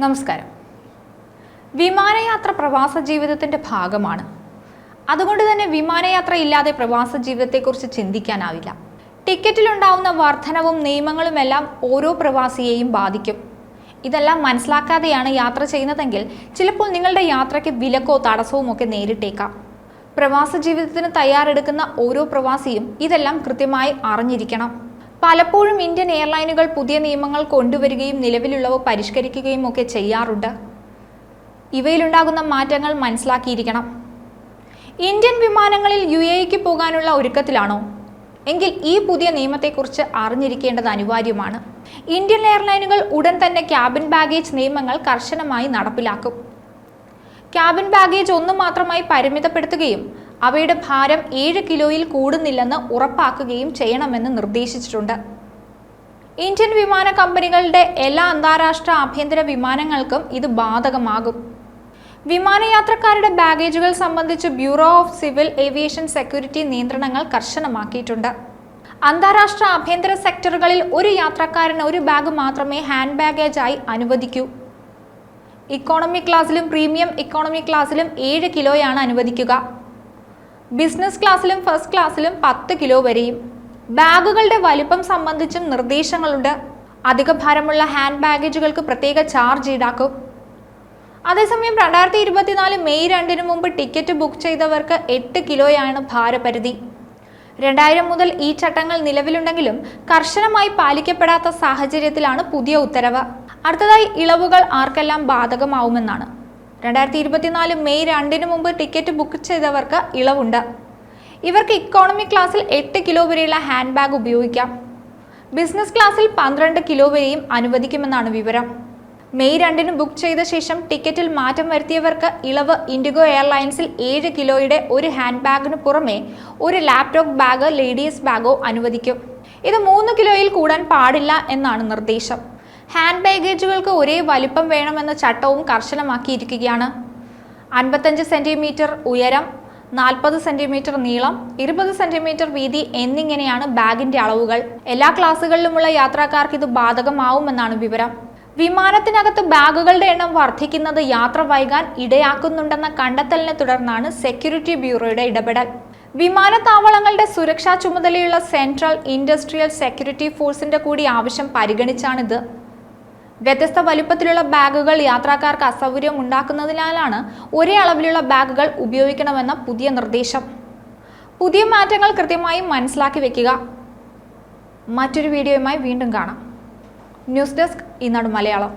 നമസ്കാരം. വിമാനയാത്ര പ്രവാസ ജീവിതത്തിന്റെ ഭാഗമാണ്. അതുകൊണ്ട് തന്നെ വിമാനയാത്ര ഇല്ലാതെ പ്രവാസ ജീവിതത്തെക്കുറിച്ച് ചിന്തിക്കാനാവില്ല. ടിക്കറ്റിലുണ്ടാവുന്ന വർധനവും നിയമങ്ങളുമെല്ലാം ഓരോ പ്രവാസിയെയും ബാധിക്കും. ഇതെല്ലാം മനസ്സിലാക്കാതെയാണ് യാത്ര ചെയ്യുന്നതെങ്കിൽ ചിലപ്പോൾ നിങ്ങളുടെ യാത്രയ്ക്ക് വിലക്കോ തടസ്സവും ഒക്കെ നേരിട്ടേക്കാം. പ്രവാസ ജീവിതത്തിന് തയ്യാറെടുക്കുന്ന ഓരോ പ്രവാസിയും ഇതെല്ലാം കൃത്യമായി അറിഞ്ഞിരിക്കണം. പലപ്പോഴും ഇന്ത്യൻ എയർലൈനുകൾ പുതിയ നിയമങ്ങൾ കൊണ്ടുവരികയും നിലവിലുള്ളവ പരിഷ്കരിക്കുകയും ഒക്കെ ചെയ്യാറുണ്ട്. ഇവയിലുണ്ടാകുന്ന മാറ്റങ്ങൾ മനസ്സിലാക്കിയിരിക്കണം. ഇന്ത്യൻ വിമാനങ്ങളിൽ UAEക്ക് പോകാനുള്ള ഒരുക്കത്തിലാണോ? എങ്കിൽ ഈ പുതിയ നിയമത്തെക്കുറിച്ച് അറിഞ്ഞിരിക്കേണ്ടത് അനിവാര്യമാണ്. ഇന്ത്യൻ എയർലൈനുകൾ ഉടൻ തന്നെ ക്യാബിൻ ബാഗേജ് നിയമങ്ങൾ കർശനമായി നടപ്പിലാക്കും. ക്യാബിൻ ബാഗേജ് ഒന്ന് മാത്രമായി പരിമിതപ്പെടുത്തുകയും അവയുടെ ഭാരം 7 കിലോയിൽ കൂടുന്നില്ലെന്ന് ഉറപ്പാക്കുകയും ചെയ്യണമെന്ന് നിർദ്ദേശിച്ചിട്ടുണ്ട്. ഇന്ത്യൻ വിമാന കമ്പനികളുടെ എല്ലാ അന്താരാഷ്ട്ര ആഭ്യന്തര വിമാനങ്ങൾക്കും ഇത് ബാധകമാകും. വിമാനയാത്രക്കാരുടെ ബാഗേജുകൾ സംബന്ധിച്ച് bureau of civil aviation security നിയന്ത്രണങ്ങൾ കർശനമാക്കിയിട്ടുണ്ട്. അന്താരാഷ്ട്ര ആഭ്യന്തര സെക്ടറുകളിൽ ഒരു യാത്രക്കാരന് ഒരു ബാഗ് മാത്രമേ ഹാൻഡ് ബാഗേജായി അനുവദിക്കൂ. ഇക്കോണമി ക്ലാസ്സിലും പ്രീമിയം ഇക്കോണമി ക്ലാസ്സിലും 7 കിലോയാണ് അനുവദിക്കുക. ബിസിനസ് ക്ലാസ്സിലും ഫസ്റ്റ് ക്ലാസ്സിലും 10 കിലോ വരെയും. ബാഗുകളുടെ വലിപ്പം സംബന്ധിച്ചും നിർദ്ദേശങ്ങളുണ്ട്. അധിക ഭാരമുള്ള ഹാൻഡ് ബാഗേജുകൾക്ക് പ്രത്യേക ചാർജ് ഈടാക്കും. അതേസമയം 2024 മെയ് 2 മുമ്പ് ടിക്കറ്റ് ബുക്ക് ചെയ്തവർക്ക് 8 കിലോയാണ് ഭാരപരിധി. 2000 മുതൽ ഈ ചട്ടങ്ങൾ നിലവിലുണ്ടെങ്കിലും കർശനമായി പാലിക്കപ്പെടാത്ത സാഹചര്യത്തിലാണ് പുതിയ ഉത്തരവ്. അടുത്തതായി ഇളവുകൾ ആർക്കെല്ലാം ബാധകമാവുമെന്നാണ്. 2024 മെയ് 2 മുമ്പ് ടിക്കറ്റ് ബുക്ക് ചെയ്തവർക്ക് ഇളവുണ്ട്. ഇവർക്ക് ഇക്കോണമി ക്ലാസ്സിൽ 8 കിലോ വരെയുള്ള ഹാൻഡ് ബാഗ് ഉപയോഗിക്കാം. ബിസിനസ് ക്ലാസ്സിൽ 12 കിലോ വരെയും അനുവദിക്കുമെന്നാണ് വിവരം. മെയ് 2 ബുക്ക് ചെയ്ത ശേഷം ടിക്കറ്റിൽ മാറ്റം വരുത്തിയവർക്ക് ഇളവ് ഇൻഡിഗോ എയർലൈൻസിൽ 7 കിലോയുടെ ഒരു ഹാൻഡ് ബാഗിന് പുറമെ ഒരു ലാപ്ടോപ്പ് ബാഗ്, ലേഡീസ് ബാഗോ അനുവദിക്കും. ഇത് 3 കിലോയിൽ കൂടാൻ പാടില്ല എന്നാണ് നിർദ്ദേശം. ഹാൻഡ് ബാഗേജുകൾക്ക് ഒരേ വലിപ്പം വേണമെന്ന ചട്ടവും കർശനമാക്കിയിരിക്കുകയാണ്. 55 സെന്റിമീറ്റർ ഉയരം, 40 സെന്റിമീറ്റർ നീളം, 20 സെന്റിമീറ്റർ വീതി എന്നിങ്ങനെയാണ് ബാഗിന്റെ അളവുകൾ. എല്ലാ ക്ലാസുകളിലുമുള്ള യാത്രക്കാർക്ക് ഇത് ബാധകമാവുമെന്നാണ് വിവരം. വിമാനത്തിനകത്ത് ബാഗുകളുടെ എണ്ണം വർദ്ധിക്കുന്നത് യാത്ര വൈകാൻ ഇടയാക്കുന്നുണ്ടെന്ന കണ്ടെത്തലിനെ തുടർന്നാണ് സെക്യൂരിറ്റി ബ്യൂറോയുടെ ഇടപെടൽ. വിമാനത്താവളങ്ങളുടെ സുരക്ഷാ ചുമതലയുള്ള സെൻട്രൽ ഇൻഡസ്ട്രിയൽ സെക്യൂരിറ്റി ഫോഴ്സിന്റെ കൂടി ആവശ്യം പരിഗണിച്ചാണിത്. വ്യത്യസ്ത വലുപ്പത്തിലുള്ള ബാഗുകൾ യാത്രക്കാർക്ക് അസൗകര്യം ഉണ്ടാക്കുന്നതിനാലാണ് ഒരേ അളവിലുള്ള ബാഗുകൾ ഉപയോഗിക്കണമെന്ന പുതിയ നിർദ്ദേശം. പുതിയ മാറ്റങ്ങൾ കൃത്യമായി മനസ്സിലാക്കി വെക്കുക. മറ്റൊരു വീഡിയോയുമായി വീണ്ടും കാണാം. ന്യൂസ് ഡെസ്ക് ഈനാട് മലയാളം.